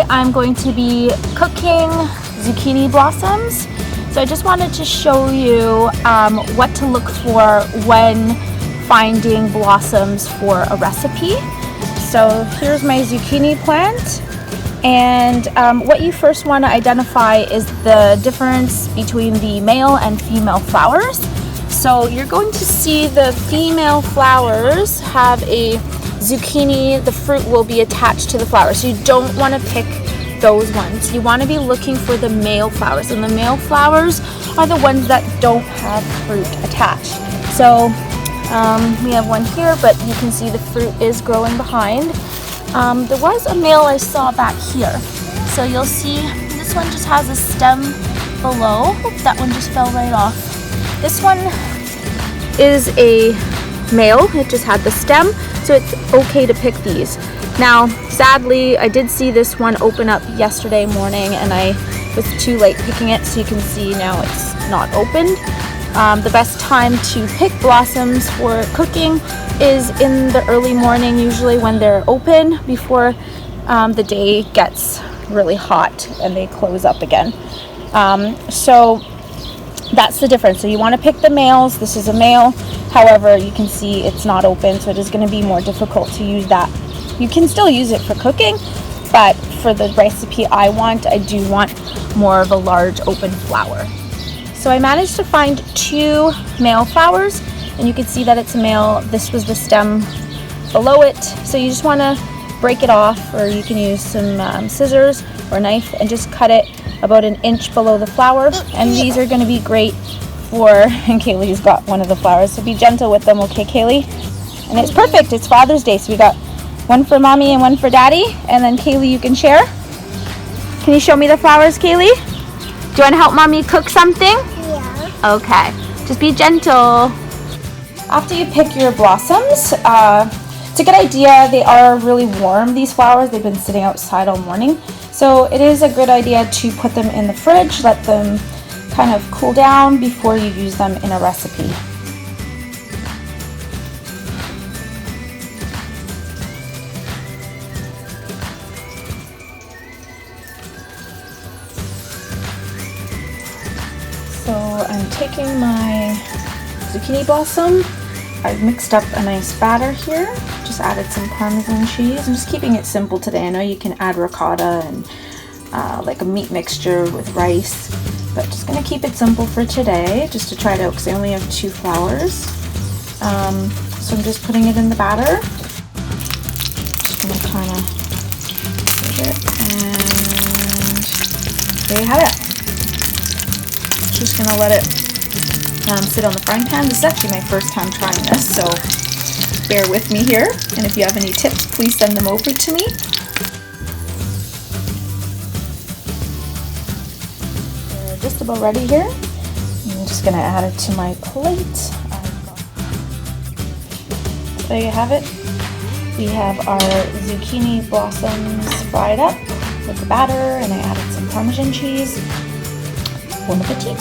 I'm going to be cooking zucchini blossoms. So I just wanted to show you what to look for when finding blossoms for a recipe. So here's my zucchini plant, and what you first want to identify is the difference between the male and female flowers. So you're going to see the female flowers have a zucchini, the fruit will be attached to the flower. So you don't want to pick those ones. You want to be looking for the male flowers, and the male flowers are the ones that don't have fruit attached. So we have one here, but you can see the fruit is growing behind. There was a male I saw back here. So you'll see this one just has a stem below. Oops, that one just fell right off. This one is a male, it just had the stem, so it's okay to pick these. Now, sadly, I did see this one open up yesterday morning and I was too late picking it, so you can see now it's not opened. The best time to pick blossoms for cooking is in the early morning, usually when they're open, before the day gets really hot and they close up again. So that's the difference. So you want to pick the males. This is a male. However, you can see it's not open, so it is going to be more difficult to use that. You can still use it for cooking, but for the recipe I do want more of a large open flower. So I managed to find 2 male flowers, and you can see that it's a male. This was the stem below it. So you just want to break it off, or you can use some scissors or knife and just cut it about 1 inch below the flower. And these are going to be great for, and Kaylee's got one of the flowers, so be gentle with them, okay, Kaylee? And it's perfect, it's Father's Day, so we got one for mommy and one for daddy, and then Kaylee, you can share. Can you show me the flowers, Kaylee? Do you want to help mommy cook something? Yeah. Okay, just be gentle. After you pick your blossoms, it's a good idea. They are really warm, these flowers. They've been sitting outside all morning. So it is a good idea to put them in the fridge, let them kind of cool down before you use them in a recipe. So I'm taking my zucchini blossom. I've mixed up a nice batter here. Just added some Parmesan cheese. I'm just keeping it simple today. I know you can add ricotta and like a meat mixture with rice, but just gonna keep it simple for today, just to try it out because I only have 2 flowers. So I'm just putting it in the batter. Just gonna kind of put it, and there you have it. Just gonna let it sit on the frying pan. This is actually my first time trying this, so bear with me here. And if you have any tips, please send them over to me. We're just about ready here. I'm just gonna add it to my plate. There you have it. We have our zucchini blossoms fried up with the batter, and I added some Parmesan cheese. Bon appetit!